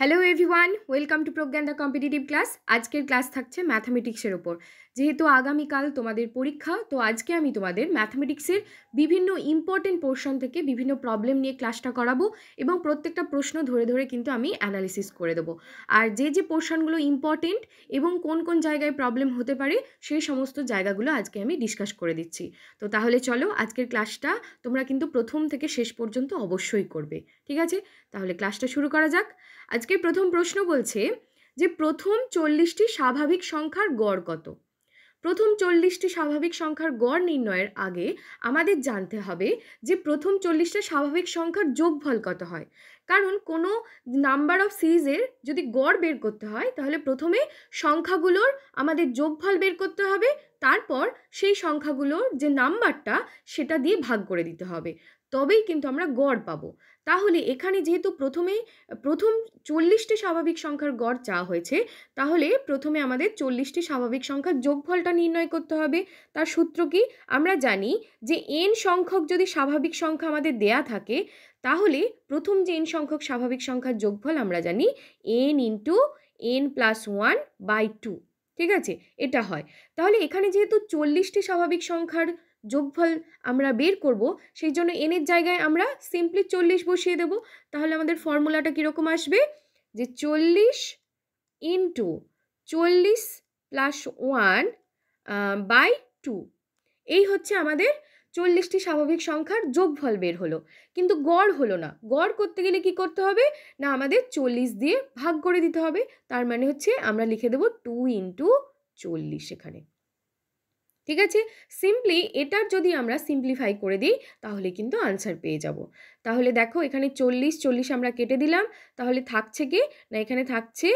Hello everyone, welcome to Pragyan the competitive class. আজকের class থাকছে ম্যাথামেটিক্সের ওপর। যেহেতু আগামীকাল তোমাদের পরীক্ষা, তো আজকে আমি তোমাদের ম্যাথামেটিক্সের বিভিন্ন ইম্পর্টেন্ট পোর্শন থেকে বিভিন্ন প্রবলেম নিয়ে ক্লাসটা করাবো এবং প্রত্যেকটা প্রশ্ন ধরে ধরে কিন্তু আমি অ্যানালিসিস করে দেবো। আর যে পোর্শনগুলো ইম্পর্টেন্ট এবং কোন কোন জায়গায় প্রবলেম হতে পারে সেই সমস্ত জায়গাগুলো আজকে আমি ডিসকাস করে দিচ্ছি। তো তাহলে চলো, আজকের ক্লাসটা তোমরা কিন্তু প্রথম থেকে শেষ পর্যন্ত অবশ্যই করবে, ঠিক আছে? তাহলে ক্লাসটা শুরু করা যাক। আজকের প্রথম প্রশ্ন বলছে যে প্রথম 40টি স্বাভাবিক সংখ্যার গড় কত? প্রথম 40টি স্বাভাবিক সংখ্যার গড় নির্ণয়ের আগে আমাদের জানতে হবে যে প্রথম 40টা স্বাভাবিক সংখ্যার যোগফল কত হয়। কারণ কোনো নাম্বার অফ সিরিজের যদি গড় বের করতে হয় তাহলে প্রথমে সংখ্যাগুলোর আমাদের যোগফল বের করতে হবে, তারপর সেই সংখ্যাগুলোর যে নাম্বারটা সেটা দিয়ে ভাগ করে দিতে হবে, তবেই কিন্তু আমরা গড় পাবো। তাহলে এখানে যেহেতু প্রথম 40টি স্বাভাবিক সংখ্যার গড় চাওয়া হয়েছে, তাহলে প্রথমে আমাদের 40টি স্বাভাবিক সংখ্যার যোগফলটা নির্ণয় করতে হবে। তার সূত্র কি? আমরা জানি যে n সংখ্যক যদি স্বাভাবিক সংখ্যা আমাদের দেয়া থাকে, তাহলে প্রথম যে n সংখ্যক স্বাভাবিক সংখ্যার যোগফল আমরা জানি n ইন্টু n+1/2, ঠিক আছে? এটা হয়। তাহলে এখানে যেহেতু 40টি স্বাভাবিক সংখ্যার যোগফল আমরা বের করব, সেই জন্য n এর জায়গায় আমরা সিম্পলি 40 বসিয়ে দেব। তাহলে আমাদের ফর্মুলাটা কীরকম আসবে? যে 40 ইন্টু 40+1/2, এই হচ্ছে আমাদের 40টি স্বাভাবিক সংখ্যার যোগফল বের হলো, কিন্তু গড় হলো না। গড় করতে গেলে কি করতে হবে? না, আমাদের 40 দিয়ে ভাগ করে দিতে হবে। তার মানে হচ্ছে আমরা লিখে দেব 2 ইন্টু 40 এখানে, ঠিক আছে? সিম্পলি এটার যদি আমরা সিম্পলিফাই করে দিই তাহলে কিন্তু আনসার পেয়ে যাব। তাহলে দেখো, এখানে 40 আমরা কেটে দিলাম, তাহলে থাকছে কি না, এখানে থাকছে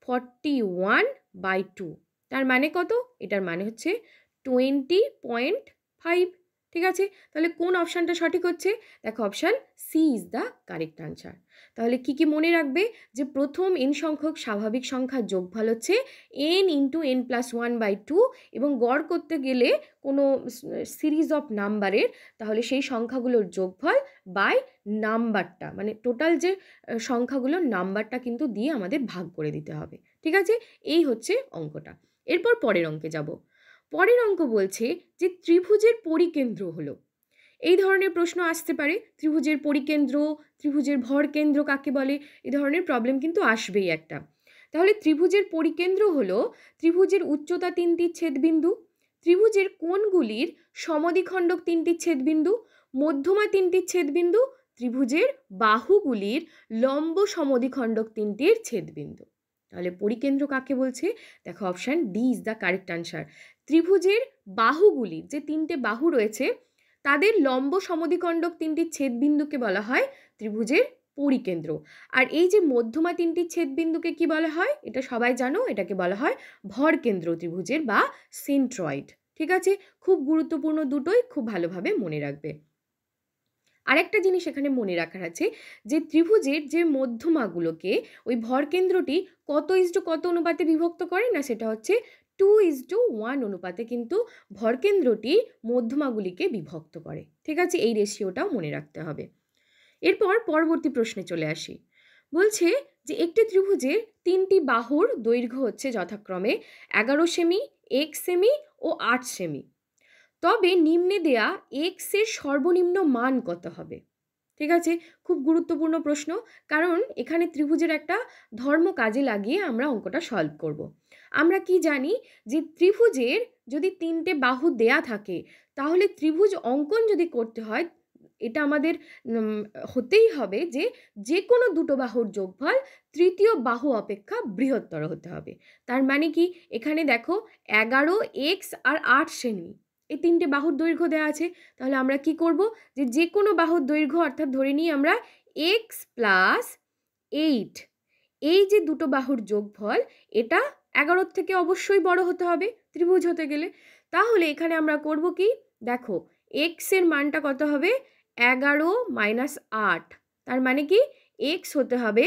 41/2। তার মানে কত? এটার মানে হচ্ছে 20.5, ঠিক আছে? তাহলে কোন অপশানটা সঠিক হচ্ছে? দেখো, option C is the correct answer. তাহলে কি মনে রাখবে? যে প্রথম n সংখ্যক স্বাভাবিক সংখ্যার যোগফল হচ্ছে n ইন্টু n+1/2, এবং গড় করতে গেলে কোনো সিরিজ অফ নাম্বারের, তাহলে সেই সংখ্যাগুলোর যোগফল বাই নাম্বারটা, মানে টোটাল যে সংখ্যাগুলোর নাম্বারটা কিন্তু দিয়ে আমাদের ভাগ করে দিতে হবে, ঠিক আছে? এই হচ্ছে অঙ্কটা। এরপর পরের অঙ্কে যাব। পরের অঙ্ক বলছে যে ত্রিভুজের পরিকেন্দ্র হলো। এই ধরনের প্রশ্ন আসতে পারে, ত্রিভুজের পরিকেন্দ্র, ত্রিভুজের ভরকেন্দ্র কাকে বলে, এই ধরনের প্রবলেম কিন্তু আসবেই একটা। তাহলে ত্রিভুজের পরিকেন্দ্র হলো ত্রিভুজের উচ্চতা 3টি ছেদবিন্দু, ত্রিভুজের কোণগুলির সমদ্বিখণ্ডক 3টি ছেদবিন্দু, মধ্যমা 3টি ছেদবিন্দু, ত্রিভুজের বাহুগুলির লম্ব সমদ্বিখণ্ডক 3টির ছেদবিন্দু। তাহলে পরিকেন্দ্র কাকে বলছে? দেখো, option D is the correct answer. ত্রিভুজের বাহুগুলির যে 3টে বাহু রয়েছে তাদের লম্ব সমদ্বিখণ্ডক 3টি ছেদবিন্দুকে বলা হয় ত্রিভুজের পরিকেন্দ্র। আর এই যে মধ্যমা 3টি ছেদবিন্দুকে কি বলা হয়? এটা সবাই জানো, এটাকে বলা হয় ভরকেন্দ্র ত্রিভুজের বা সেন্ট্রয়েড, ঠিক আছে? খুব গুরুত্বপূর্ণ দুটোই, খুব ভালোভাবে মনে রাখবে। আরেকটা জিনিস এখানে মনে রাখার আছে যে ত্রিভুজের যে মধ্যমাগুলোকে ওই ভরকেন্দ্রটি কত অনুপাতে বিভক্ত করে, না সেটা হচ্ছে 2:1 অনুপাতে কিন্তু ভরকেন্দ্রটি মধ্যমাগুলিকে বিভক্ত করে, ঠিক আছে? এই রেশিওটাও মনে রাখতে হবে। এরপর পরবর্তী প্রশ্নে চলে আসি। বলছে যে একটি ত্রিভুজের 3টি বাহুর দৈর্ঘ্য হচ্ছে যথাক্রমে 11 সেমি, 1 সেমি ও 8 সেমি। তবে নিম্নে দেয়া x এর সর্বনিম্ন মান কত হবে? ঠিক আছে, খুব গুরুত্বপূর্ণ প্রশ্ন, কারণ এখানে ত্রিভুজের একটা ধর্ম কাজে লাগিয়ে আমরা অঙ্কটা সলভ করব। আমরা কি জানি যে ত্রিভুজের যদি 3টে বাহু দেয়া থাকে, তাহলে ত্রিভুজ অঙ্কন যদি করতে হয়, এটা আমাদের হতেই হবে যে কোনো দুটো বাহুর যোগফল তৃতীয় বাহু অপেক্ষা বৃহত্তর হতে হবে। তার মানে কি? এখানে দেখো 11, x আর 8 সেমি, এই 3টে বাহুর দৈর্ঘ্য দেওয়া আছে। তাহলে আমরা কি করব? যে কোনো বাহুর দৈর্ঘ্য, অর্থাৎ ধরে নিই আমরা x + 8, এই যে দুটো বাহুর যোগফল, এটা 11 থেকে অবশ্যই বড় হতে হবে ত্রিভুজ হতে গেলে। তাহলে এখানে আমরা করব কি? দেখো, x এর মানটা কত হবে? 11 - 8, তার মানে কি x হতে হবে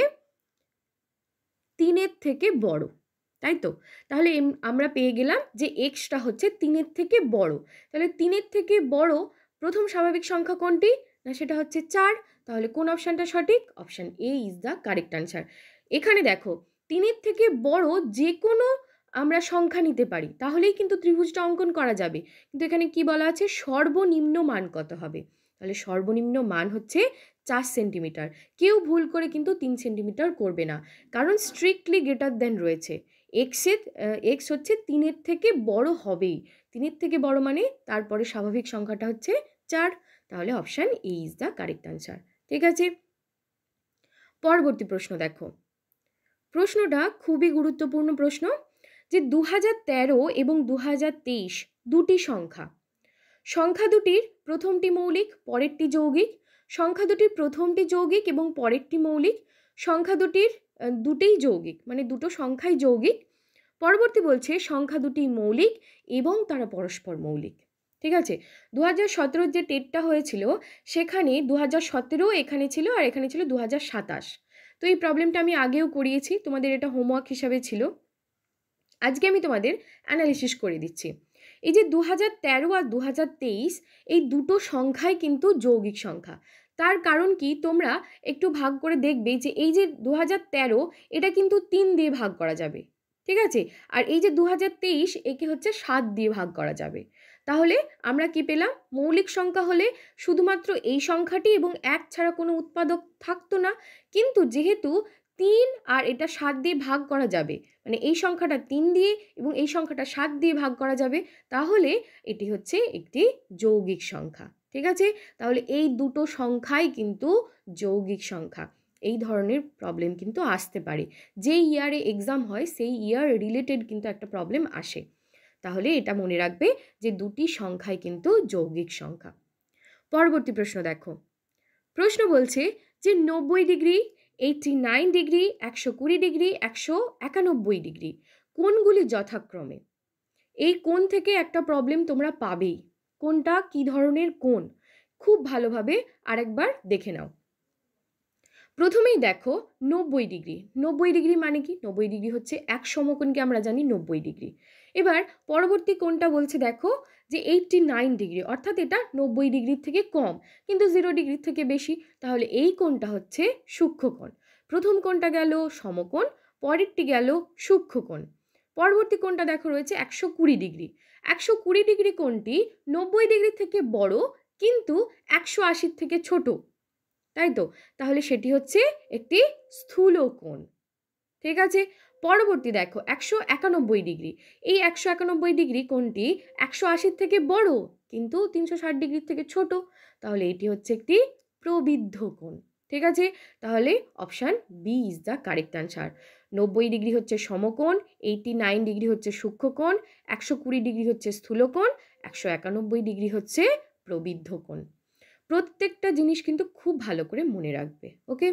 3-এর থেকে বড়, তাই তো? তাহলে আমরা পেয়ে গেলাম যে xটা হচ্ছে 3-এর থেকে বড়। তাহলে 3-এর থেকে বড় প্রথম স্বাভাবিক সংখ্যা কোনটি? না সেটা হচ্ছে 4। তাহলে কোন অপশানটা সঠিক? Option A is the correct answer. এখানে দেখো 3-এর থেকে বড় যে কোনো আমরা সংখ্যা নিতে পারি, তাহলেই কিন্তু ত্রিভুজটা অঙ্কন করা যাবে। কিন্তু এখানে কি বলা আছে, সর্বনিম্ন মান কত হবে? তাহলে সর্বনিম্ন মান হচ্ছে 4 সেন্টিমিটার। কেউ ভুল করে কিন্তু 3 সেন্টিমিটার করবে না, কারণ স্ট্রিক্টলি গ্রেটার দেন রয়েছে। এক্স হচ্ছে 3-এর থেকে বড় হবেই। 3-এর থেকে বড় মানে তারপরে স্বাভাবিক সংখ্যাটা হচ্ছে 4। তাহলে option A is the correct answer. ঠিক আছে, পরবর্তী প্রশ্ন দেখো। প্রশ্নটা খুবই গুরুত্বপূর্ণ প্রশ্ন, যে 2013 এবং 2023 দুটি সংখ্যা। সংখ্যা দুটির প্রথমটি মৌলিক, পরেরটি যৌগিক। সংখ্যা দুটির প্রথমটি যৌগিক এবং পরেরটি মৌলিক। সংখ্যা দুটির দুটিই যৌগিক, মানে দুটো সংখ্যাই যৌগিক। পরবর্তী বলছে সংখ্যা দুটি মৌলিক এবং তারা পরস্পর মৌলিক। ঠিক আছে, 2017 যে টেটটা হয়েছিল সেখানে 2017 এখানে ছিল আর এখানে ছিল 2027। তো এই প্রবলেমটা আমি আগেও করিয়েছি, তোমাদের এটা হোমওয়ার্ক হিসাবে ছিল। আজকে আমি তোমাদের অ্যানালিসিস করে দিচ্ছি। এই যে 2013 আর 2023 এই দুটো সংখ্যাই কিন্তু যৌগিক সংখ্যা। তার কারণ কি, তোমরা একটু ভাগ করে দেখবে যে এই যে 2013 এটা কিন্তু 3 দিয়ে ভাগ করা যাবে। ঠিক আছে, আর এই যে 2023 একে হচ্ছে 7 দিয়ে ভাগ করা যাবে। তাহলে আমরা কি পেলাম, মৌলিক সংখ্যা হলে শুধুমাত্র এই সংখ্যাটি এবং 1 ছাড়া কোনো উৎপাদক থাকতো না। কিন্তু যেহেতু 3 আর এটা 7 দিয়ে ভাগ করা যাবে, মানে এই সংখ্যাটা 3 দিয়ে এবং এই সংখ্যাটা 7 দিয়ে ভাগ করা যাবে, তাহলে এটি হচ্ছে একটি যৌগিক সংখ্যা। ঠিক আছে, তাহলে এই দুটো সংখ্যাই কিন্তু যৌগিক সংখ্যা। এই ধরনের প্রবলেম কিন্তু আসতে পারে, যে ইয়ারে এক্সাম হয় সেই ইয়ার রিলেটেড কিন্তু একটা প্রবলেম আসে। তাহলে এটা মনে রাখবে যে দুটি সংখ্যাই কিন্তু যৌগিক সংখ্যা। পরবর্তী প্রশ্ন দেখো। প্রশ্ন বলছে যে 90 ডিগ্রি, 89 ডিগ্রি, 120 ডিগ্রি, 191 ডিগ্রি কোণগুলি যথাক্রমে। এই কোণ থেকে একটা প্রবলেম তোমরা পাবেই, কোনটা কি ধরনের কোণ খুব ভালোভাবে আরেকবার দেখে নাও। প্রথমেই দেখো 90 ডিগ্রি। 90 ডিগ্রি মানে কি, 90 ডিগ্রি হচ্ছে এক সমকোণকে আমরা জানি 90 ডিগ্রি। এবার পরবর্তী কোণটা বলছে দেখো যে 89 ডিগ্রি, অর্থাৎ এটা 90 ডিগ্রির থেকে কম কিন্তু 0 ডিগ্রির থেকে বেশি। তাহলে এই কোণটা হচ্ছে সূক্ষ্মকোণ। প্রথম কোণটা গেল সমকোণ, পরেরটি গেল সূক্ষ্মকোণ। পরবর্তী কোণটা দেখো রয়েছে 120 ডিগ্রি। 120 ডিগ্রি কোণটি 90 ডিগ্রি থেকে বড় কিন্তু 180 থেকে ছোট, তাই তো? তাহলে সেটি হচ্ছে একটি স্থূল কোণ। ঠিক আছে, পরবর্তী দেখো 191 ডিগ্রি। এই 191 ডিগ্রি কোণটি 180 থেকে বড় কিন্তু 360 ডিগ্রির থেকে ছোট, তাহলে এটি হচ্ছে একটি প্রবৃদ্ধ কোণ। ঠিক আছে, তাহলে option B is the correct answer. 90 degree হচ্ছে সমকোণ, 89 ডিগ্রি হচ্ছে সূক্ষ্মকোণ, 120 ডিগ্রি হচ্ছে স্থূলকোণ, 191 ডিগ্রি হচ্ছে প্রবৃদ্ধ কোণ। প্রত্যেকটা জিনিস কিন্তু খুব ভালো করে মনে রাখবে। ওকে,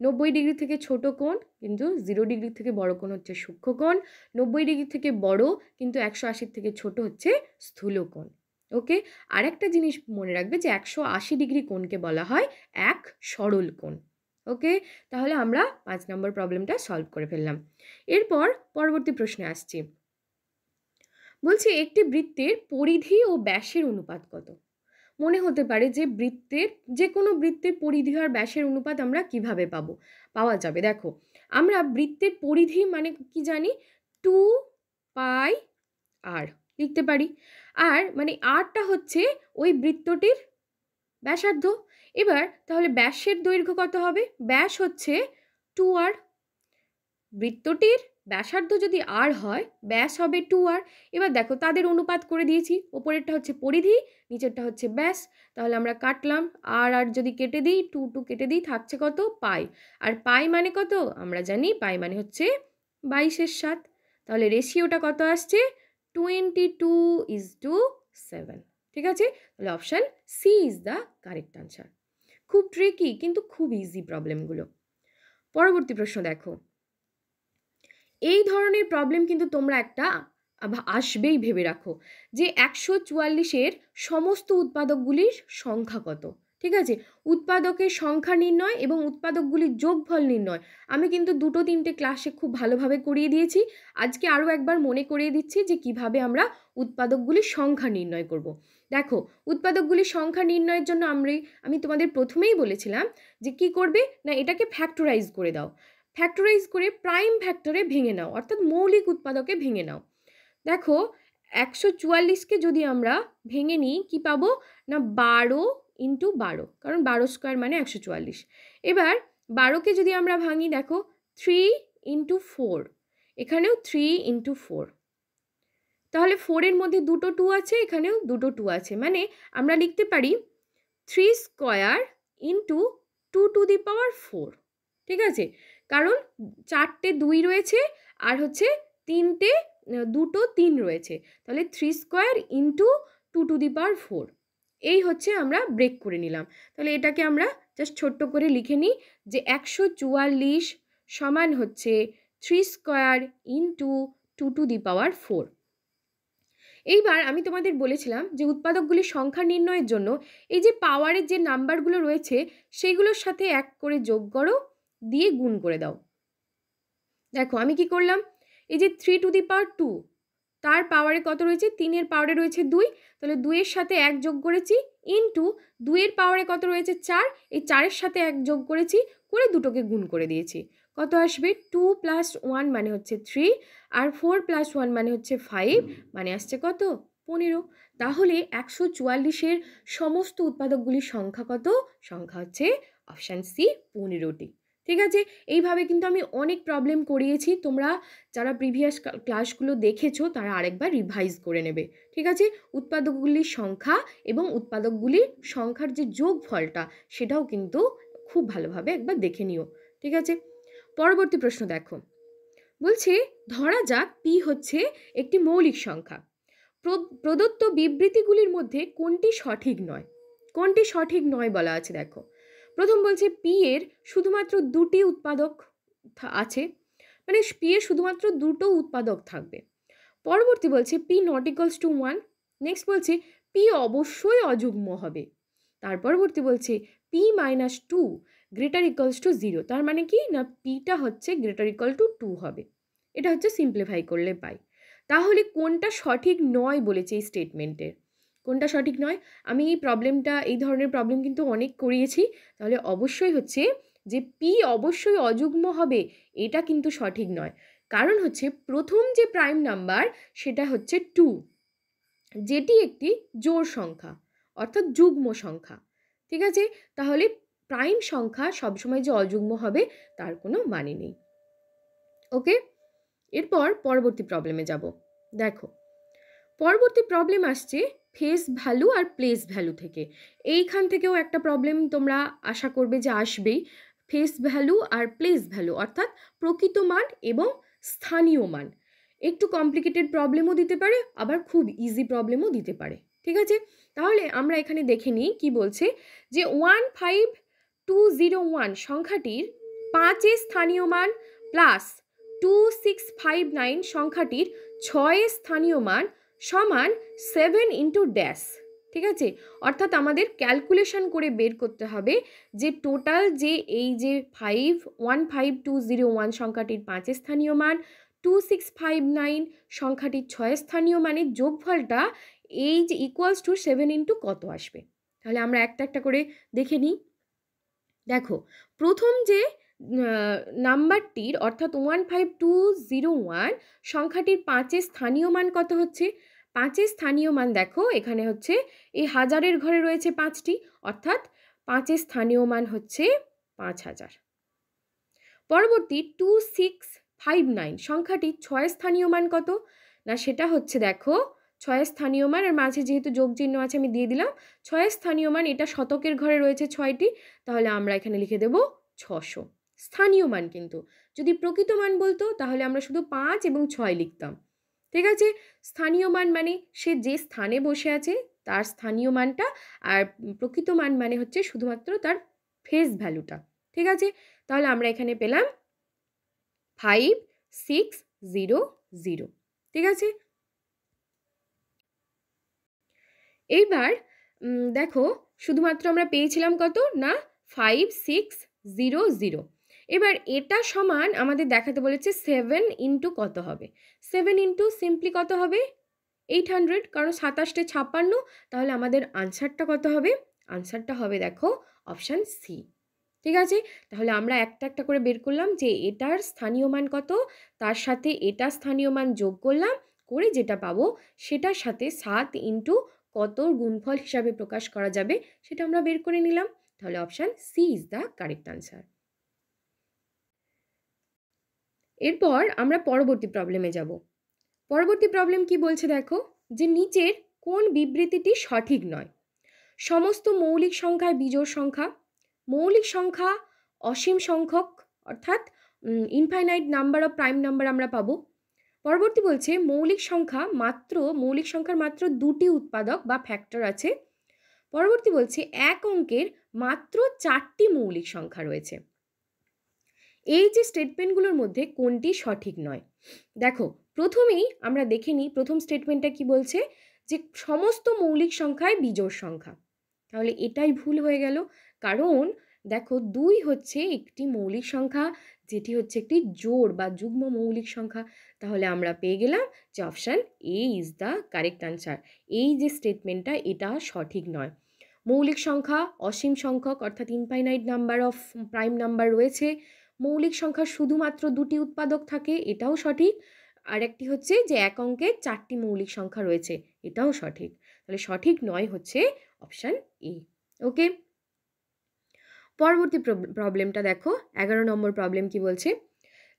90 ডিগ্রি থেকে ছোট কোণ কিন্তু 0 ডিগ্রি থেকে বড় কোণ হচ্ছে সূক্ষ্মকোণ, 90 ডিগ্রি থেকে বড় কিন্তু 180 থেকে ছোট হচ্ছে স্থূলকোণ। ওকে, আর একটা জিনিস মনে রাখবে যে 180 ডিগ্রি কোণকে বলা হয় এক সরল কোণ। ওকে, তাহলে আমরা 5 নম্বর প্রবলেমটা সলভ করে ফেললাম। এরপর পরবর্তী প্রশ্নে আসছি। বলছি একটি বৃত্তের পরিধি ও ব্যাসের অনুপাত কত? মনে হতে পারে যে যে কোনো বৃত্তের পরিধি আর ব্যাসের অনুপাত আমরা কিভাবে পাওয়া যাবে। দেখো, আমরা বৃত্তের পরিধি মানে কি জানি, 2 পাই আর লিখতে পারি। আর মানে আরটা হচ্ছে ওই বৃত্তটির ব্যাসার্ধ। এবার তাহলে ব্যাসের দৈর্ঘ্য কত হবে? ব্যাস হচ্ছে 2r। বৃত্তটির ব্যাসার্ধ যদি আর হয়, ব্যাস হবে 2r। এবার দেখো তাদের অনুপাত করে দিয়েছি, ওপরেরটা হচ্ছে পরিধি, নিচেরটা হচ্ছে ব্যাস। তাহলে আমরা কাটলাম, আর যদি কেটে দিই, 2 কেটে দিই, থাকছে কত? পাই। আর পাই মানে কত? আমরা জানি পাই মানে হচ্ছে 22/7। তাহলে রেশিওটা কত আসছে? 22:7। ঠিক আছে, তাহলে option C is the correct answer. খুব ট্রিকি কিন্তু খুব ইজি প্রবলেমগুলো। পরবর্তী প্রশ্ন দেখো। এই ধরনের প্রবলেম কিন্তু তোমরা একটা আসবেই, ভেবে রাখো যে 144-এর সমস্ত উৎপাদকগুলির সংখ্যা কত। ঠিক আছে, উৎপাদকের সংখ্যা নির্ণয় এবং উৎপাদকগুলির যোগফল নির্ণয় আমি কিন্তু 2-3টে ক্লাসে খুব ভালোভাবে করিয়ে দিয়েছি। আজকে আরও একবার মনে করিয়ে দিচ্ছি যে কিভাবে আমরা উৎপাদকগুলির সংখ্যা নির্ণয় করব। দেখো, উৎপাদকগুলির সংখ্যা নির্ণয়ের জন্য আমি তোমাদের প্রথমেই বলেছিলাম যে কি করবে না, এটাকে ফ্যাক্টরাইজ করে দাও। ফ্যাক্টরাইজ করে প্রাইম ফ্যাক্টরে ভেঙে নাও, অর্থাৎ মৌলিক উৎপাদকে ভেঙে নাও। দেখো 144কে যদি আমরা ভেঙে নিই কি পাবো না 12 ইন্টু 12, কারণ 12 স্কোয়ার মানে 144। এবার 12কে যদি আমরা ভাঙি দেখো 3 ইন্টু 4, এখানেও 3 ইন্টু 4, তাহলে 4-এর মধ্যে দুটো 2 আছে, এখানেও দুটো 2 আছে, মানে আমরা লিখতে পারি 3 স্কোয়ার ইন্টু 2 টু দি পাওয়ার 4। ঠিক আছে, কারণ 4টে 2 রয়েছে আর হচ্ছে দুটো 3 রয়েছে, তাহলে 3 স্কোয়ার ইন্টু 2 টু দি পাওয়ার 4। এই হচ্ছে আমরা ব্রেক করে নিলাম। তাহলে এটাকে আমরা জাস্ট ছোট্ট করে লিখে নিই যে 144 সমান হচ্ছে 3 স্কোয়ার ইন্টু 2 টু দি পাওয়ার 4। এইবার আমি তোমাদের বলেছিলাম যে উৎপাদকগুলির সংখ্যা নির্ণয়ের জন্য এই যে পাওয়ারের যে নাম্বারগুলো রয়েছে সেইগুলোর সাথে 1 করে যোগ করো, দিয়ে গুণ করে দাও। দেখো আমি কি করলাম, এই যে 3 টু দি পাওয়ার 2 তার পাওয়ারে কত রয়েছে, 3-এর পাওয়ারে রয়েছে 2, তাহলে 2-এর সাথে 1 যোগ করেছি, ইন্টু 2-এর পাওয়ারে কত রয়েছে 4, এই 4-এর সাথে 1 যোগ করেছি, করে দুটোকে গুণ করে দিয়েছি। কত আসবে 2 + 1 মানে হচ্ছে 3, আর 4 + 1 মানে হচ্ছে 5, মানে আসছে কত 15। তাহলে 144-এর সমস্ত উৎপাদকগুলির সংখ্যা কত, সংখ্যা হচ্ছে অপশান সি 15টি। ঠিক আছে, এইভাবে কিন্তু আমি অনেক প্রবলেম করিয়েছি, তোমরা যারা প্রিভিয়াস ক্লাসগুলো দেখেছো তারা আরেকবার রিভাইজ করে নেবে। ঠিক আছে, উৎপাদকগুলির সংখ্যা এবং উৎপাদকগুলির সংখ্যার যে যোগফলটা সেটাও কিন্তু খুব ভালোভাবে একবার দেখে নিও। ঠিক আছে, পরবর্তী প্রশ্ন দেখো, বলছে ধরা যাক পি হচ্ছে একটি মৌলিক সংখ্যা, প্রদত্ত বিবৃতিগুলির মধ্যে কোনটি সঠিক নয়, কোনটি সঠিক নয় বলা আছে। দেখো প্রথম বলছে পি এর শুধুমাত্র দুটি উৎপাদক আছে, মানে পি এর শুধুমাত্র দুটো উৎপাদক থাকবে। পরবর্তী বলছে P not equals to 1। Next বলছে পি অবশ্যই অযুগ্ম হবে। তার পরবর্তী বলছে পি -2 গ্রেটার ইকুয়ালস টু 0, তার মানে কি না পিটা হচ্ছে গ্রেটার ইকুয়াল টু 2 হবে। এটা হচ্ছে সিম্পলিফাই করলে পাই। তাহলে কোনটা সঠিক নয় বলেছে এই স্টেটমেন্টের, কোনটা সঠিক নয়? আমি এই ধরনের প্রবলেম কিন্তু অনেক করিয়েছি, তাহলে অবশ্যই হচ্ছে যে পি অবশ্যই অযুগ্ম হবে এটা কিন্তু সঠিক নয়, কারণ হচ্ছে প্রথম যে প্রাইম নাম্বার সেটা হচ্ছে 2, যেটি একটি জোড় সংখ্যা অর্থাৎ যুগ্ম সংখ্যা। ঠিক আছে, তাহলে প্রাইম সংখ্যা সবসময় যে অযুগ্ম হবে তার কোনো মানে নেই। ওকে, এরপর পরবর্তী প্রবলেমে যাব। দেখো পরবর্তী প্রবলেম আসছে ফেস ভ্যালু আর প্লেস ভ্যালু থেকে। এইখান থেকেও একটা প্রবলেম তোমরা আশা করবে যে আসবেই, ফেস ভ্যালু আর প্লেস ভ্যালু অর্থাৎ প্রকৃত মান এবং স্থানীয় মান। একটু কমপ্লিকেটেড প্রবলেমও দিতে পারে, আবার খুব ইজি প্রবলেমও দিতে পারে। ঠিক আছে, তাহলে আমরা এখানে দেখে নিই কি বলছে, যে 15201 সংখ্যাটির 5-এর স্থানীয় মান প্লাস 2659 সংখ্যাটির 6-এর স্থানীয় মান সমান 7 ইন্টু ড্যাশ। ঠিক আছে, অর্থাৎ আমাদের ক্যালকুলেশন করে বের করতে হবে যে টোটাল যে এই যে 15201 সংখ্যাটির 5-এর স্থানীয় মান, 2659 সংখ্যাটির 6-এর স্থানীয় মানের যোগফলটা এই যে ইকুয়ালস টু 7 ইন্টু কত আসবে। তাহলে আমরা একটা একটা করে দেখে নিই। দেখো প্রথম যে নাম্বারটির অর্থাৎ 15201 সংখ্যাটির 5-এর স্থানীয় মান কত হচ্ছে, 5-এর স্থানীয় মান দেখো এখানে হচ্ছে এই হাজারের ঘরে রয়েছে 5টি, অর্থাৎ 5-এর স্থানীয় মান হচ্ছে 5000। পরবর্তী 2659 সংখ্যাটি 6-এর স্থানীয় মান কত, না সেটা হচ্ছে দেখো 6-এর স্থানীয় মান, আর মাঝে যেহেতু যোগ চিহ্ন আছে আমি দিয়ে দিলাম 6-এর স্থানীয় মান, এটা শতকের ঘরে রয়েছে 6টি, তাহলে আমরা এখানে লিখে দেব 600 স্থানীয় মান। কিন্তু যদি প্রকৃত মান বলতো তাহলে আমরা শুধু 5 এবং 6 লিখতাম। ঠিক আছে, স্থানীয় মান মানে সে যে স্থানে বসে আছে তার স্থানীয় মানটা, আর প্রকৃত মান মানে হচ্ছে শুধুমাত্র তার ফেস ভ্যালুটা। ঠিক আছে, তাহলে আমরা এখানে পেলাম 5600। ঠিক আছে, এইবার দেখো শুধুমাত্র আমরা পেয়েছিলাম কত না 5600। এবার এটা সমান আমাদের দেখাতে বলেছে 7 ইন্টু কত হবে, 7 ইন্টু সিম্পলি কত হবে 800, কারণ 27টে 56, তাহলে আমাদের আনসারটা কত হবে, আনসারটা হবে দেখো অপশান সি ঠিক আছে, তাহলে আমরা একটা একটা করে বের করলাম যে এটার স্থানীয় মান কত, তার সাথে এটার স্থানীয় মান যোগ করলাম, করে যেটা পাবো সেটার সাথে 7 ইন্টু কত গুণফল হিসাবে প্রকাশ করা যাবে সেটা আমরা বের করে নিলাম। তাহলে option C is the correct answer. এরপর আমরা পরবর্তী প্রবলেমে যাব। পরবর্তী প্রবলেম কি বলছে দেখো, যে নিচের কোন বিবৃতিটি সঠিক নয়? সমস্ত মৌলিক সংখ্যায় বিজোড় সংখ্যা, মৌলিক সংখ্যা অসীম সংখ্যক অর্থাৎ infinite number of prime number আমরা পাবো। পরবর্তী বলছে মৌলিক সংখ্যার মাত্র দুটি উৎপাদক বা ফ্যাক্টর আছে। পরবর্তী বলছে এক অঙ্কের মাত্র 4টি মৌলিক সংখ্যা রয়েছে। এই যে স্টেটমেন্টগুলোর মধ্যে কোনটি সঠিক নয়? দেখো, প্রথমেই আমরা দেখে নিই প্রথম স্টেটমেন্টটা কি বলছে, যে সমস্ত মৌলিক সংখ্যায় বিজোড় সংখ্যা। তাহলে এটাই ভুল হয়ে গেল, কারণ দেখো 2 হচ্ছে একটি মৌলিক সংখ্যা, যেটি হচ্ছে একটি জোড় বা যুগ্ম মৌলিক সংখ্যা। তাহলে আমরা পেয়ে গেলাম যে option A is the correct answer. এই যে স্টেটমেন্টটা এটা সঠিক নয়। মৌলিক সংখ্যা অসীম সংখ্যক অর্থাৎ infinite number of prime number রয়েছে। মৌলিক সংখ্যার শুধুমাত্র দুটি উৎপাদক থাকে, এটাও সঠিক। আর একটি হচ্ছে যে এক অঙ্কে 4টি মৌলিক সংখ্যা রয়েছে, এটাও সঠিক। তাহলে সঠিক নয় হচ্ছে অপশান এ। ওকে, পরবর্তী প্রবলেমটা দেখো, 11 নম্বর প্রবলেম কি বলছে,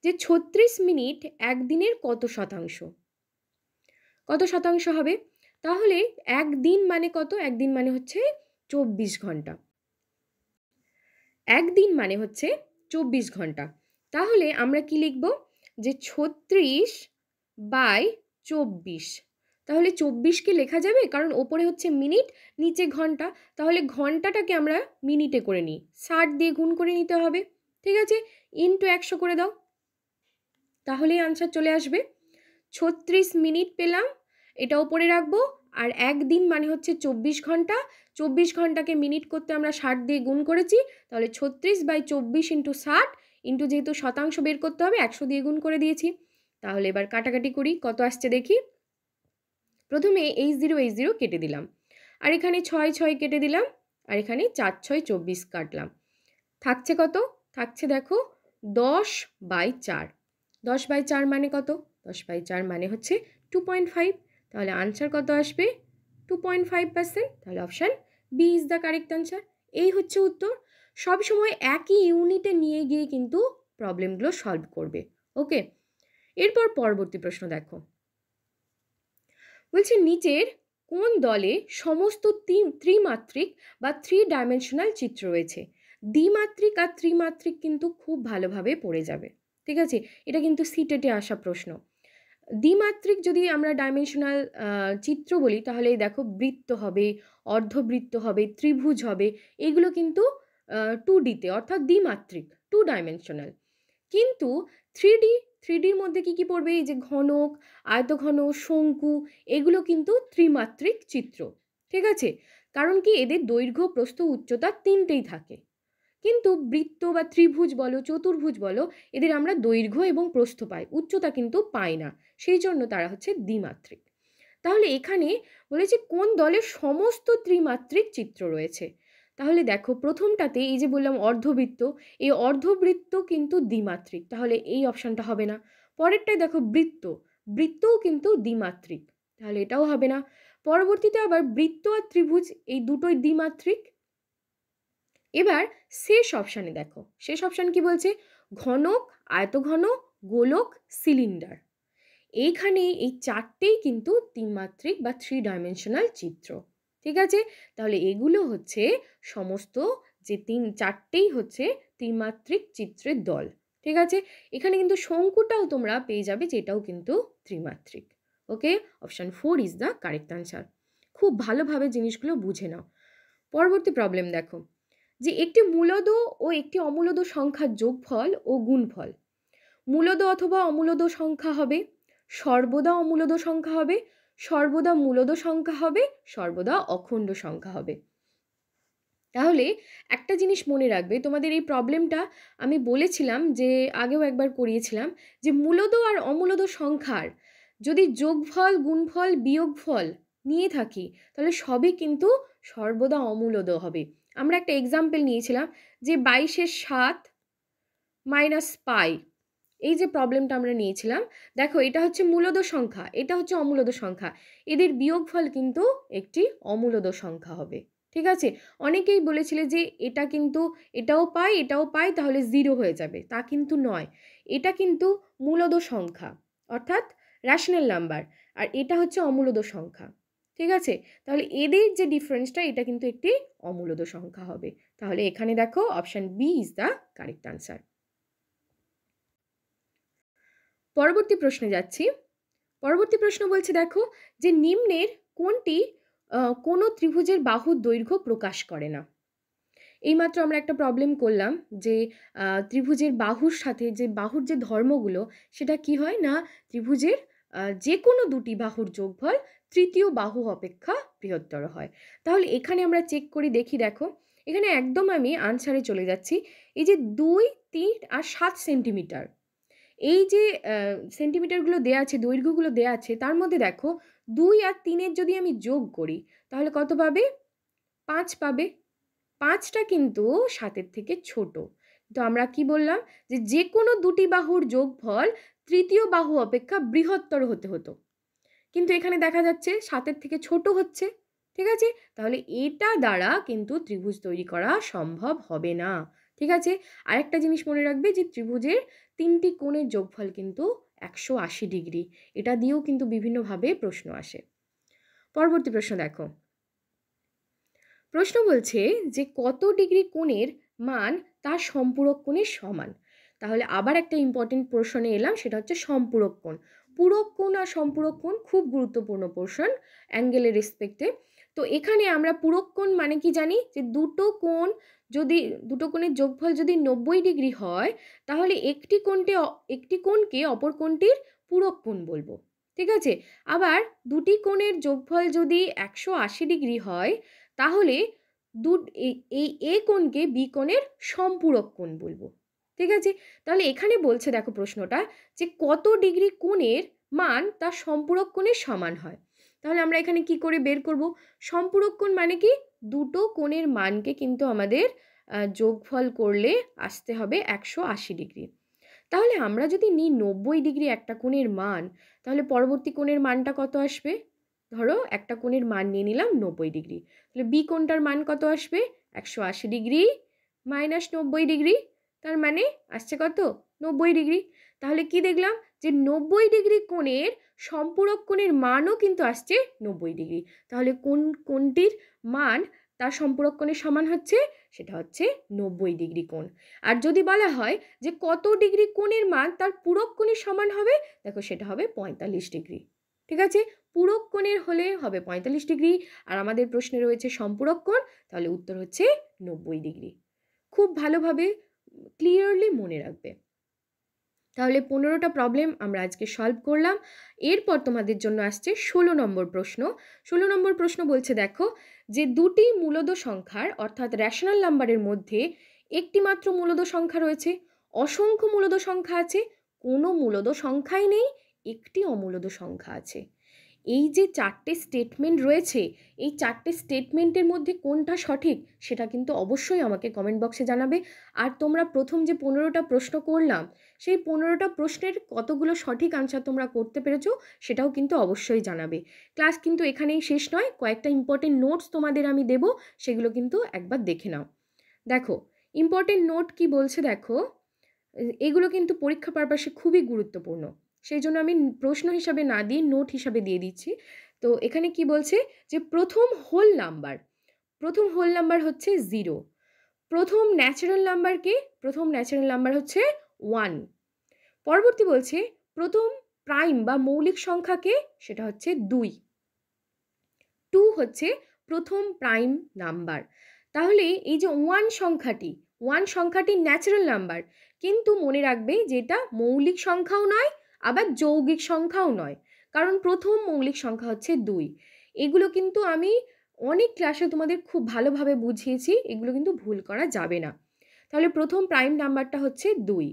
যে 36 মিনিট একদিনের কত শতাংশ? কত শতাংশ হবে? তাহলে একদিন মানে কত? একদিন মানে হচ্ছে 24 ঘন্টা। একদিন মানে হচ্ছে 24 ঘন্টা। তাহলে আমরা কি লিখব, যে 36/24। তাহলে 24কে লেখা যাবে, কারণ ওপরে হচ্ছে মিনিট, নিচে ঘন্টা। তাহলে ঘন্টাটাকে আমরা মিনিটে করে নিই, 60 দিয়ে গুণ করে নিতে হবে। ঠিক আছে, ইন্টু 100 করে দাও, তাহলেই আনসার চলে আসবে। 36 মিনিট পেলাম, এটা ওপরে রাখবো। আর একদিন মানে হচ্ছে 24 ঘন্টা। 24 ঘন্টাকে মিনিট করতে আমরা 60 দিয়ে গুণ করেছি, তাহলে 36/24 ইন্টু 60 ইন্টু যেহেতু শতাংশ বের করতে হবে 100 দিয়ে গুণ করে দিয়েছি। তাহলে এবার কাটাকাটি করি, কত আসছে দেখি। প্রথমে H0 কেটে দিলাম, আর এখানে 6 কেটে দিলাম, আর এখানে 4×6 = 24 কাটলাম। থাকছে কত? থাকছে দেখো 10/4। 10/4 মানে কত? 10/4 মানে হচ্ছে 2.5। তাহলে আনসার কত আসবে? 2.5%। তাহলে option B is the correct answer. এই হচ্ছে উত্তর। সব সময় একই ইউনিটে নিয়ে গিয়ে কিন্তু প্রবলেমগুলো সলভ করবে। ওকে, এরপর পরবর্তী প্রশ্ন দেখো, বলছে নিচের কোন দলে সমস্ত ত্রিমাত্রিক বা 3 ডাইমেনশনাল চিত্র রয়েছে? দ্বিমাত্রিক আর ত্রিমাত্রিক কিন্তু খুব ভালোভাবে পড়ে যাবে। ঠিক আছে, এটা কিন্তু সিটেটে আসা প্রশ্ন। দ্বিমাত্রিক যদি আমরা ডাইমেনশনাল চিত্র বলি, তাহলে দেখো বৃত্ত হবে, অর্ধবৃত্ত হবে, ত্রিভুজ হবে, এগুলো কিন্তু 2Dতে অর্থাৎ দ্বিমাত্রিক, 2 ডাইমেনশনাল। কিন্তু 3Dর মধ্যে কি পড়বে? এই যে ঘনক, আয়তঘন, শঙ্কু, এগুলো কিন্তু ত্রিমাত্রিক চিত্র। ঠিক আছে, কারণ কি এদের দৈর্ঘ্য, প্রস্থ, উচ্চতা 3টেই থাকে। কিন্তু বৃত্ত বা ত্রিভুজ বলো, চতুর্ভুজ বলো, এদের আমরা দৈর্ঘ্য এবং প্রস্থ পাই, উচ্চতা কিন্তু পাই না, সেই জন্য তারা হচ্ছে দ্বিমাত্রিক। তাহলে এখানে বলেছে কোন দলে সমস্ত ত্রিমাত্রিক চিত্র রয়েছে। তাহলে দেখো প্রথমটাতে এই যে বললাম অর্ধবৃত্ত, এই অর্ধবৃত্ত কিন্তু দ্বিমাত্রিক, তাহলে এই অপশানটা হবে না। পরেরটায় দেখো বৃত্ত, বৃত্তও কিন্তু দ্বিমাত্রিক, তাহলে এটাও হবে না। পরবর্তীতে আবার বৃত্ত আর ত্রিভুজ, এই দুটোই দ্বিমাত্রিক। এবার শেষ অপশানে দেখো, শেষ অপশান কি বলছে? ঘনক, আয়তঘন, গোলক, সিলিন্ডার। এইখানে এই 4টেই কিন্তু ত্রিমাত্রিক বা 3 ডাইমেনশনাল চিত্র। ঠিক আছে, তাহলে এগুলো হচ্ছে সমস্ত যে 4টেই হচ্ছে ত্রিমাত্রিক চিত্রের দল। ঠিক আছে, এখানে কিন্তু শঙ্কুটাও তোমরা পেয়ে যাবে, যেটাও কিন্তু ত্রিমাত্রিক। Okay, option 4 is the correct answer. খুব ভালোভাবে জিনিসগুলো বুঝে নাও। পরবর্তী প্রবলেম দেখো, যে একটি মূলদ ও একটি অমূলদ সংখ্যার যোগফল ও গুণফল। মূলদ অথবা অমূলদ সংখ্যা হবে, সর্বদা অমূলদ সংখ্যা হবে, সর্বদা মূলদ সংখ্যা হবে, সর্বদা অখণ্ড সংখ্যা হবে। তাহলে একটা জিনিস মনে রাখবে, তোমাদের এই প্রবলেমটা আমি বলেছিলাম যে আগেও একবার করিয়েছিলাম, যে মূলদ আর অমূলদ সংখ্যার যদি যোগফল, গুণফল, বিয়োগফল নিয়ে থাকি, তাহলে সবই কিন্তু সর্বদা অমূলদ হবে। আমরা একটা এক্সাম্পল নিয়েছিলাম যে 22-এর 7 মাইনাস পাই, এই যে প্রবলেমটা আমরা নিয়েছিলাম, দেখো এটা হচ্ছে মূলদ সংখ্যা, এটা হচ্ছে অমূলদ সংখ্যা, এদের বিয়োগফল কিন্তু একটি অমূলদ সংখ্যা হবে। ঠিক আছে, অনেকেই বলেছিলে যে এটা কিন্তু এটাও পাই তাহলে 0 হয়ে যাবে, তা কিন্তু নয়, এটা কিন্তু মূলদ সংখ্যা অর্থাৎ রেশনাল নাম্বার, আর এটা হচ্ছে অমূলদ সংখ্যা। ঠিক আছে, তাহলে এদের যে ডিফারেন্সটা এটা কিন্তু একটি অমূলদ সংখ্যা হবে। তাহলে এখানে দেখো option B is the correct answer. পরবর্তী প্রশ্নে যাচ্ছি। পরবর্তী প্রশ্ন বলছে দেখো যে নিম্নের কোনটি কোনো ত্রিভুজের বাহুর দৈর্ঘ্য প্রকাশ করে না। এইমাত্র আমরা একটা প্রবলেম করলাম যে ত্রিভুজের বাহুর সাথে যে বাহুর যে ধর্মগুলো সেটা কি হয় না, ত্রিভুজের যে কোনো দুটি বাহুর যোগফল তৃতীয় বাহু অপেক্ষা বৃহত্তর হয়। তাহলে এখানে আমরা চেক করি, দেখি, দেখো এখানে একদম আমি আনসারে চলে যাচ্ছি। এই যে 2, 3 আর 7 সেন্টিমিটার, এই যে সেন্টিমিটারগুলো দেয়া আছে, দৈর্ঘ্যগুলো দেয়া আছে, তার মধ্যে দেখো 2 আর 3-এর যদি আমি যোগ করি তাহলে কত পাবে? 5 পাবে। 5টা কিন্তু 7-এর থেকে ছোট। তো আমরা কি বললাম যে যে কোনো দুটি বাহুর যোগফল তৃতীয় বাহু অপেক্ষা বৃহত্তর হতে হতো, কিন্তু এখানে দেখা যাচ্ছে 7-এর থেকে ছোট হচ্ছে। ঠিক আছে, তাহলে এটা দ্বারা কিন্তু ত্রিভুজ তৈরি করা সম্ভব হবে না। ঠিক আছে, আরেকটা জিনিস মনে রাখবে যে ত্রিভুজের 3টি কোণের যোগফল কিন্তু 180 ডিগ্রি, এটা দিয়েও কিন্তু বিভিন্নভাবে প্রশ্ন আসে। পরবর্তী প্রশ্ন দেখো, প্রশ্ন বলছে যে কত ডিগ্রি কোণের মান তার সম্পূরক কোণের সমান। তাহলে আবার একটা ইম্পর্টেন্ট পোর্শনে এলাম, সেটা হচ্ছে সম্পূরক কোণ। পূরক কোণ আর সম্পূরক কোণ খুব গুরুত্বপূর্ণ পোর্শন অ্যাঙ্গেলের রেসপেক্টে। তো এখানে আমরা পূরক কোণ মানে কি জানি, যে দুটো কোণের যোগফল যদি 90 ডিগ্রি হয় তাহলে একটি কোণকে অপর কোণটির পূরক কোণ বলবো। ঠিক আছে, আবার দুটি কোণের যোগফল যদি 180 ডিগ্রি হয় তাহলে এই এ কোণকে বি কোণের সম্পূরক কোণ বলবো। ঠিক আছে, তাহলে এখানে বলছে দেখো প্রশ্নটা যে কত ডিগ্রি কোণের মান তার সম্পূরক কোণের সমান হয়। তাহলে আমরা এখানে কি করে বের করব? সম্পূরক কোণ মানে কি, দুটো কোণের মানকে কিন্তু আমাদের যোগফল করলে আসতে হবে 180 ডিগ্রি। তাহলে আমরা যদি নিই 90 ডিগ্রি একটা কোণের মান, তাহলে পরবর্তী কোণের মানটা কত আসবে? ধরো একটা কোণের মান নিয়ে নিলাম 90 ডিগ্রি, তাহলে বি কোণটার মান কত আসবে? 180 ডিগ্রি মাইনাস 90 ডিগ্রি, তার মানে আসছে কত? 90 ডিগ্রি। তাহলে কি দেখলাম যে 90 ডিগ্রি কোণের সম্পূরক কোণের মানও কিন্তু আসছে 90 ডিগ্রি। তাহলে কোণটির মান তার সম্পূরক কোণের সমান হচ্ছে, সেটা হচ্ছে 90 ডিগ্রি কোণ। আর যদি বলা হয় যে কত ডিগ্রি কোণের মান তার পূরক কোণের সমান হবে, দেখো সেটা হবে 45 ডিগ্রি। ঠিক আছে, পূরক কোণের হলে হবে 45 ডিগ্রি, আর আমাদের প্রশ্নে রয়েছে সম্পূরক কোণ, তাহলে উত্তর হচ্ছে 90 ডিগ্রি। খুব ভালোভাবে ক্লিয়ারলি মনে রাখবে। তাহলে 15টা প্রবলেম আমরা আজকে সলভ করলাম। এরপর তোমাদের জন্য আসছে 16 নম্বর প্রশ্ন। 16 নম্বর প্রশ্ন বলছে দেখো যে দুটি মূলদ সংখ্যার অর্থাৎ রেশনাল নাম্বারের মধ্যে একটি মাত্র মূলদ সংখ্যা রয়েছে, অসংখ্য মূলদ সংখ্যা আছে, কোনো মূলদ সংখ্যাই নেই, একটি অমূলদ সংখ্যা আছে। এই যে 4টে স্টেটমেন্ট রয়েছে, এই 4টে স্টেটমেন্টের মধ্যে কোনটা সঠিক সেটা কিন্তু অবশ্যই আমাকে কমেন্ট বক্সে জানাবে। আর তোমরা প্রথম যে 15টা প্রশ্ন করলাম সেই 15টা প্রশ্নের কতগুলো সঠিক আনসার তোমরা করতে পেরেছো সেটাও কিন্তু অবশ্যই জানাবে। ক্লাস কিন্তু এখানেই শেষ নয়, কয়েকটা ইম্পর্টেন্ট নোটস তোমাদের আমি দেব, সেগুলো কিন্তু একবার দেখে নাও। দেখো ইম্পর্টেন্ট নোট কি বলছে দেখো, এগুলো কিন্তু পরীক্ষা পারপাসে খুবই গুরুত্বপূর্ণ, সেই জন্য আমি প্রশ্ন হিসাবে না দিয়ে নোট হিসাবে দিয়ে দিচ্ছি। তো এখানে কি বলছে যে প্রথম হোল নাম্বার হচ্ছে 0, প্রথম ন্যাচারাল নাম্বার হচ্ছে 1। পরবর্তী বলছে প্রথম প্রাইম বা মৌলিক সংখ্যাকে, সেটা হচ্ছে 2 হচ্ছে প্রথম প্রাইম নাম্বার। তাহলে এই যে 1 সংখ্যাটি ন্যাচারাল নাম্বার, কিন্তু মনে রাখবে যে এটা মৌলিক সংখ্যাও নয় আবার যৌগিক সংখ্যাও নয়, কারণ প্রথম মৌলিক সংখ্যা হচ্ছে 2। এগুলো কিন্তু আমি অনেক ক্লাসে তোমাদের খুব ভালোভাবে বুঝিয়েছি, এগুলো কিন্তু ভুল করা যাবে না। তাহলে প্রথম প্রাইম নাম্বারটা হচ্ছে 2।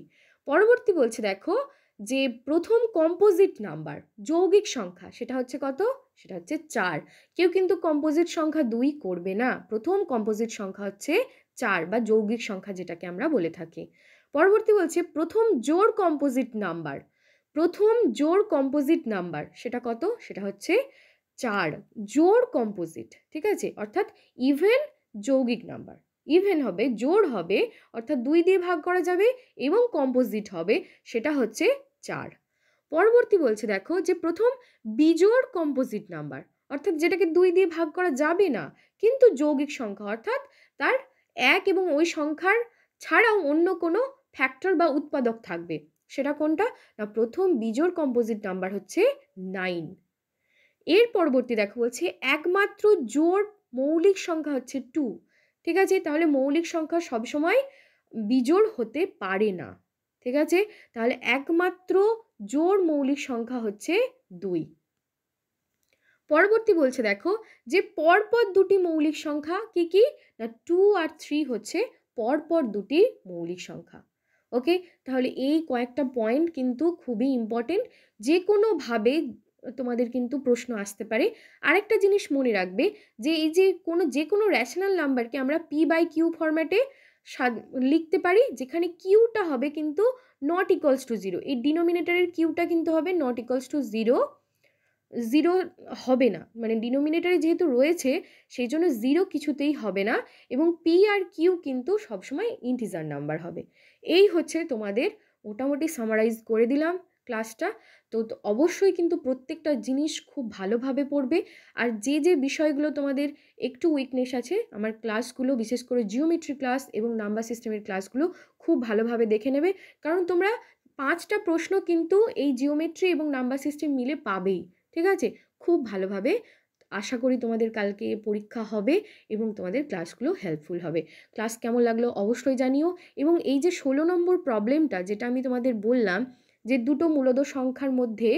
পরবর্তী বলছে দেখো যে প্রথম কম্পোজিট নাম্বার যৌগিক সংখ্যা, সেটা হচ্ছে কত? সেটা হচ্ছে 4। কেউ কিন্তু কম্পোজিট সংখ্যা 2 করবে না, প্রথম কম্পোজিট সংখ্যা হচ্ছে 4 বা যৌগিক সংখ্যা যেটাকে আমরা বলে থাকি। পরবর্তী বলছে প্রথম জোড় কম্পোজিট নাম্বার। প্রথম জোড় কম্পোজিট নাম্বার সেটা কত? সেটা হচ্ছে 4 জোড় কম্পোজিট, ঠিক আছে, অর্থাৎ ইভেন যৌগিক নাম্বার। ইভেন হবে, জোড় হবে, অর্থাৎ 2 দিয়ে ভাগ করা যাবে এবং কম্পোজিট হবে, সেটা হচ্ছে 4। পরবর্তী বলছে দেখো যে প্রথম বিজোড় কম্পোজিট নাম্বার, অর্থাৎ যেটাকে 2 দিয়ে ভাগ করা যাবে না কিন্তু যৌগিক সংখ্যা, অর্থাৎ তার 1 এবং ওই সংখ্যার ছাড়াও অন্য কোনো ফ্যাক্টর বা উৎপাদক থাকবে, সেটা কোনটা? না প্রথম বিজোড় কম্পোজিট নাম্বার হচ্ছে 9। এর পরবর্তী দেখো বলছে একমাত্র জোড় মৌলিক সংখ্যা হচ্ছে 2, ঠিক আছে, তাহলে মৌলিক সংখ্যা সবসময় বিজোড় হতে পারে না, ঠিক আছে, তাহলে একমাত্র জোড় মৌলিক সংখ্যা হচ্ছে 2। পরবর্তী বলছে দেখো যে পরপর দুটি মৌলিক সংখ্যা কি কি? না 2 আর 3 হচ্ছে পরপর দুটি মৌলিক সংখ্যা। ওকে, তাহলে এই কয়েকটা পয়েন্ট কিন্তু খুবই ইম্পর্টেন্ট, যে কোনোভাবে তোমাদের কিন্তু প্রশ্ন আসতে পারে। আরেকটা জিনিস মনে রাখবে যে এই যে কোনো রেশনাল নাম্বারকে আমরা p/q ফরম্যাটে লিখতে পারি, যেখানে কিউটা হবে কিন্তু নট ইকুয়ালস টু 0, এই ডিনোমিনেটরের কিউটা কিন্তু হবে নট ইকুয়ালস টু 0 হবে না, মানে ডিনোমিনেটরে যেহেতু রয়েছে সেই জন্য 0 কিছুতেই হবে না, এবং পি আর কিউ কিন্তু সবসময় ইন্টিজার নাম্বার হবে। এই হচ্ছে তোমাদের মোটামুটি সামারাইজ করে দিলাম ক্লাসটা। তো অবশ্যই কিন্তু প্রত্যেকটা জিনিস খুব ভালোভাবে পড়বে, আর যে বিষয়গুলো তোমাদের একটু উইকনেস আছে আমার ক্লাসগুলো, বিশেষ করে জিওমেট্রি ক্লাস এবং নাম্বার সিস্টেমের ক্লাসগুলো খুব ভালোভাবে দেখে নেবে, কারণ তোমরা 5টা প্রশ্ন কিন্তু এই জিওমেট্রি এবং নাম্বার সিস্টেম মিলে পাবেই, ঠিক আছে, খুব ভালোভাবে। আশা করি তোমাদের কালকে পরীক্ষা হবে এবং তোমাদের ক্লাসগুলো হেল্পফুল হবে। ক্লাস কেমন লাগলো অবশ্যই জানিও, এবং এই যে 16 নম্বর প্রবলেমটা যেটা আমি তোমাদের বললাম যে দুটো মূলদ সংখ্যার মধ্যে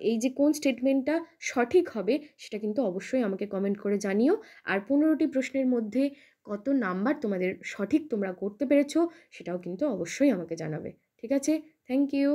এই যে কোন স্টেটমেন্টটা সঠিক হবে সেটা কিন্তু অবশ্যই আমাকে কমেন্ট করে জানিও। আর 15টি প্রশ্নের মধ্যে কত নাম্বার তোমাদের সঠিক তোমরা করতে পেরেছো সেটাও কিন্তু অবশ্যই আমাকে জানাবে, ঠিক আছে। Thank you.